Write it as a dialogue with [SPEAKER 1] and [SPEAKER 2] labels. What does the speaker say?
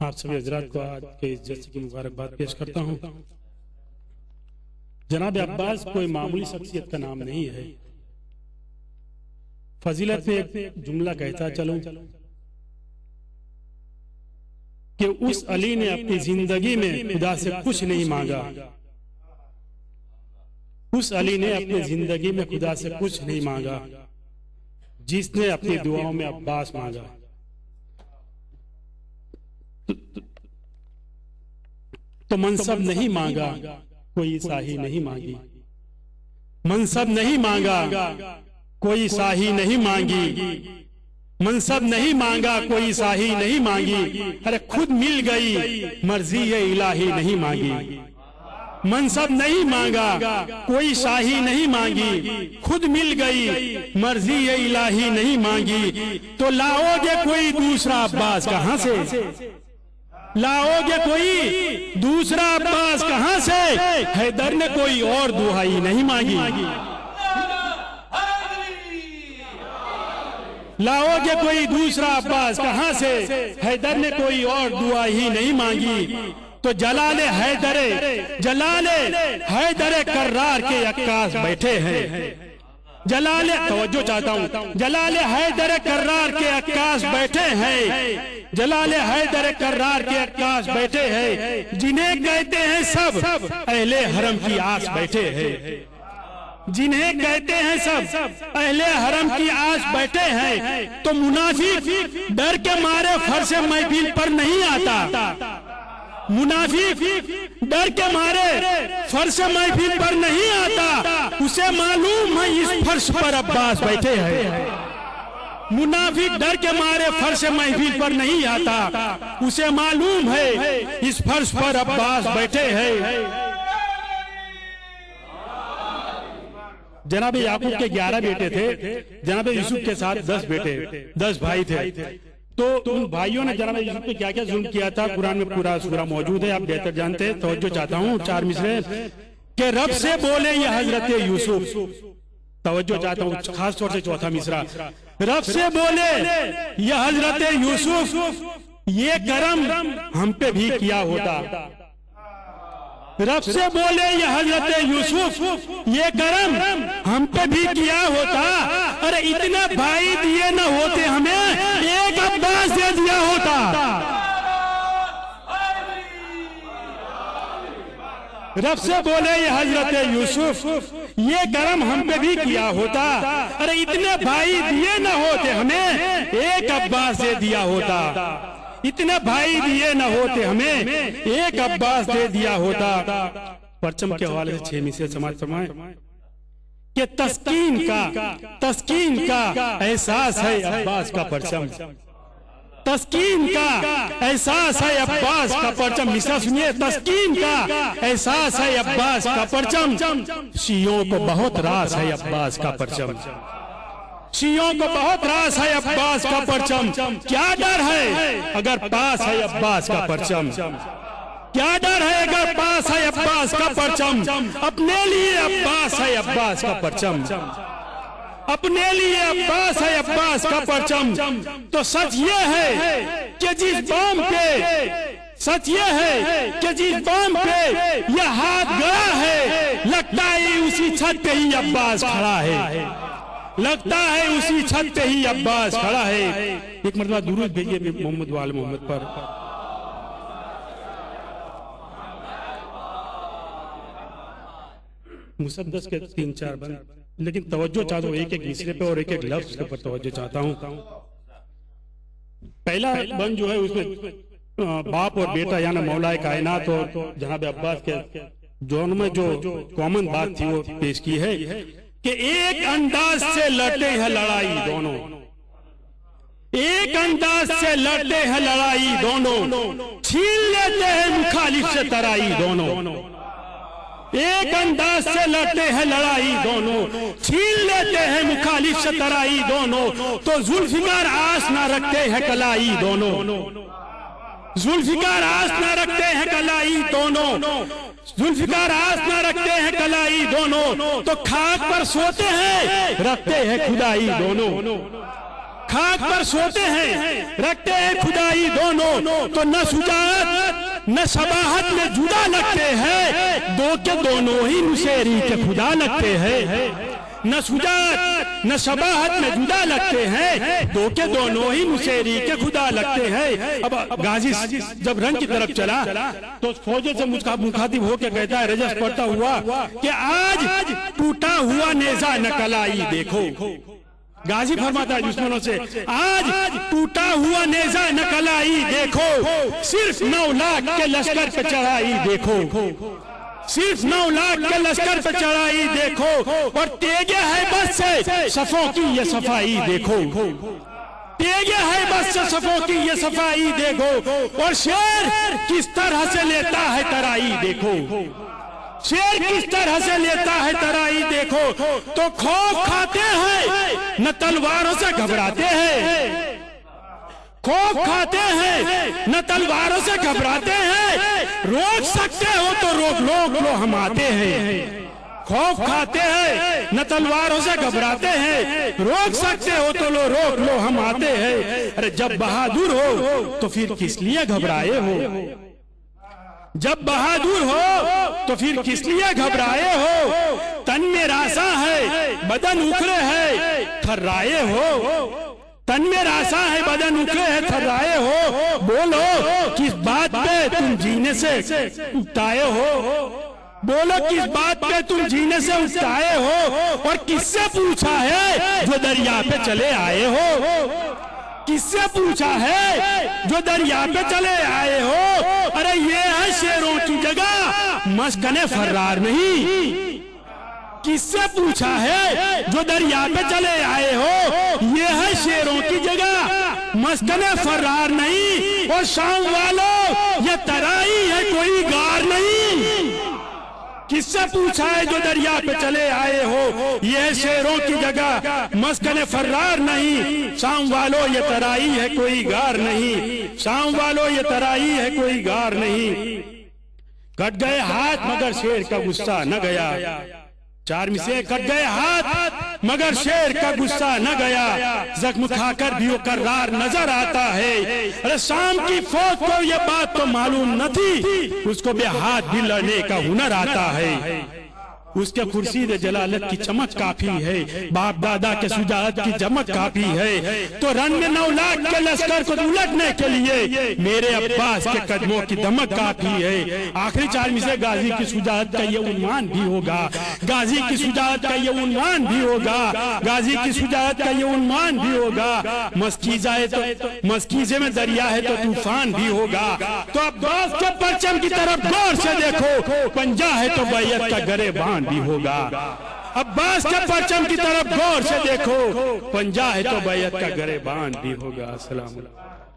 [SPEAKER 1] आप सभी हजरात को आज के इस जलसे की मुबारकबाद पेश करता हूँ। जनाब अब्बास कोई मामूली शख्सियत का नाम नहीं है। फजीलत में एक जुमला कहता चलूं कि उस अली ने अपनी जिंदगी में खुदा से कुछ नहीं मांगा। उस अली ने अपनी जिंदगी में खुदा से कुछ नहीं मांगा जिसने अपनी दुआओं में अब्बास मांगा। तो मनसब नहीं मांगा, कोई शाही नहीं मांगी। मनसब नहीं मांगा, कोई शाही नहीं मांगी। मनसब नहीं मांगा, कोई शाही नहीं मांगी। अरे खुद मिल गई, मर्जी ये इलाही नहीं मांगी। मनसब नहीं मांगा, कोई शाही नहीं मांगी। खुद मिल गई, मर्जी ये इलाही नहीं मांगी। तो लाओगे कोई दूसरा अब्बास कहां से? लाओगे कोई दूसरा अब्बास कहां से? हैदर ने कोई और दुहाई नहीं मांगी। लाओगे कोई दूसरा अब्बास कहां से? हैदर ने कोई और दुआ ही नहीं मांगी। तो जलाले हैदर कर्रार के अक्कास बैठे हैं। जलाले तवज्जो चाहता हूं, जलाले हैदर कर्रार के अक्कास बैठे हैं। जलाले हैदर कर्रार के अक्कास बैठे हैं। जिन्हें कहते हैं सब अहले हरम की आस बैठे हैं। जिन्हें कहते हैं सब अहले हरम की आस बैठे हैं। तो मुनाफिक डर के मारे फर्श महफिल पर नहीं आता। मुनाफिक डर के मारे फर्श महफिल पर नहीं आता। उसे मालूम है इस फर्श पर अब्बास बैठे हैं। मुनाफिक डर के मारे फर्श महफिल पर नहीं आता। उसे मालूम है इस फर्श पर अब्बास बैठे हैं। जनाब याकूब के 11 बेटे थे। जनाब यूसुफ के साथ 10 बेटे, 10 भाई थे। तो उन भाइयों ने जनाब यूसुफ पे क्या क्या जुल्म किया था, कुरान में पूरा सूरा मौजूद है, आप बेहतर जानते हैं। तवज्जो चाहता हूँ 4 मिसरे के रब से बोले ये हजरत यूसुफ। तवज्जो चाहता हूँ खास तौर से चौथा मिसरा। रब से बोले ये हजरत यूसुफ, ये करम हम पे भी किया होता। रब से बोले ये हजरत यूसुफ, ये करम हम पे भी किया होता। अरे इतना भाई दिए न होते हमें, एक अब्बास दे दिया होता। रब से बोले ये हजरत यूसुफ, ये करम हम पे भी किया होता। अरे इतने भाई दिए न होते हमें, एक अब्बास दे दिया होता। इतने भाई दिए न होते हमें, एक अब्बास दे दिया होता। परचम के हवाले से 6 मिसरे समाज फरमाए कि तस्कीन का एहसास है अब्बास का परचम। तस्कीन का एहसास है अब्बास का परचम। मिसरा सुनिए, तस्कीन का एहसास है अब्बास का परचम। शियों को बहुत रास है अब्बास का परचम। शियों को बहुत रास है अब्बास का परचम। क्या डर है अगर पास है अब्बास का परचम? क्या डर है अगर पास है अब्बास का परचम? अपने लिए अब्बास है अब्बास का परचम। अपने लिए अब्बास है अब्बास का परचम। तो सच ये है कि जिस बम पे, सच ये है कि जिस बम पे यह हाथ गया है, लगता है उसी छत पे ही अब्बास खड़ा है। लगता है उसी छत पे ही अब्बास खड़ा है। एक मरतबा दुरूद भेजिए मोहम्मद वाले मोहम्मद पर। मुसद्दस के 3-4 बंद, लेकिन तवज्जो चाहता हूँ एक एक मिसरे पे और एक एक लफ्ज के ऊपर तवज्जो चाहता हूँ। पहला बंद जो है उसमें बाप और बेटा यानी मौलाए कायनात और जनाब अब्बास के जोन में जो कॉमन बात थी वो पेश की है कि एक अंदाज से लड़ते हैं लड़ाई दोनों। एक अंदाज से लड़ते हैं लड़ाई दोनों, छीन लेते हैं मुखालिफ से तराई दोनों। एक अंदाज से लड़ते हैं लड़ाई दोनों, छीन लेते हैं मुखालिफ से तराई दोनों। तो जुल्फिकार आस ना रखते हैं कलाई दोनों। जुल्फिकार आस ना रखते हैं कलाई दोनों। जुल्फिकार आस ना रखते हैं कलाई दोनों। तो खाक पर सोते हैं, रखते हैं खुदाई दोनों। खाक पर सोते हैं, रखते हैं खुदाई दोनों, तो न शुजाअत न सबाहत में जुदा लगते हैं, दो के दोनों ही नुसेरी के खुदा लगते हैं। न शुजाअत न सबाहत में जुदा लगते हैं, दो के दोनों ही नुसेरी के खुदा लगते हैं। अब गाजी जब रंग की तरफ चला तो फौजे से मुखातिब होकर कहता है रजस पड़ता हुआ कि आज टूटा हुआ नेजा नकलाई देखो। गाजी फरमाता है दुश्मनों से, आज टूटा हुआ नेजा नकलाई देखो, सिर्फ 9 लाख के लश्कर पे चढ़ाई देखो, सिर्फ 9 लाख के लश्कर पे चढ़ाई देखो, और तेगे है बस से सफों की ये सफाई देखो, तेगे है बस से सफों की ये सफाई देखो, और शेर किस तरह से लेता है तराई देखो, शेर किस तरह से लेता है तराई देखो। तो खौफ खाते हैं न तलवारों से घबराते हैं, खौफ खाते हैं न तलवारों से घबराते हैं, रोक सकते हो तो रोक लो हम आते हैं। खौफ खाते हैं न तलवारों से घबराते हैं, रोक सकते हो तो रोक लो हम आते हैं। अरे जब बहादुर हो तो फिर किस लिए घबराए हो, जब बहादुर हो तो फिर किस लिए घबराए हो। तन में रासा है बदन उखड़े है थर्राए हो, तन में रासा है बदन उखड़े है थर्राए हो, बोलो किस बात पे तुम जीने से उकताए हो, बोलो किस बात पे तुम जीने से उकताए हो। और किससे पूछा है जो दरिया पे चले आए हो, किससे पूछा है जो दरिया पे चले आए हो। अरे ये है शेरों की जगह मस्कने फर्रार नहीं, किससे पूछा है जो दरिया पे चले आए हो, ये है शेरों की जगह मस्कने फर्रार नहीं। और शाम वालों ये तराई है कोई गार नहीं, किससे पूछा है जो दरिया पे चले आए हो, ये शेरों की जगह मस्कने फर्रार नहीं। शाम वालों ये तराई है कोई गार नहीं, शाम वालों ये तराई है कोई गार नहीं। कट गए हाथ मगर शेर का गुस्सा न गया, 4 मिसरे कट गए हाथ मगर शेर का गुस्सा न गया, जख्म खाकर भी वो कर्रार नजर आता है। अरे शाम की फौज को ये बात तो मालूम न थी, उसको बेहाथ भी लड़ने का हुनर आता है। उसके खुर्शीद जलालत की चमक काफी है, बाप दादा के शुजाअत की चमक काफी है। तो रन में 9 लाख के लश्कर को उलटने के लिए मेरे अब्बास के कदमों की दमक काफी है। आखिरी 4 मिसरे गाजी की शुजाअत का ये उन्वान भी होगा, गाजी की शुजाअत का ये उन्वान भी होगा, गाजी की शुजाअत का ये उन्वान भी होगा। मस्कीजा है तो मस्कीजे में दरिया है तो तूफान भी होगा। तो अब्बास के परचम की तरफ गौर से देखो, पंजा है तो बैयत का गरेबान भी होगा। अब्बास के परचम की तरफ गौर से देखो, पंजा है तो बैयत का गरेबान भी होगा। अस्सलाम वालेकुम।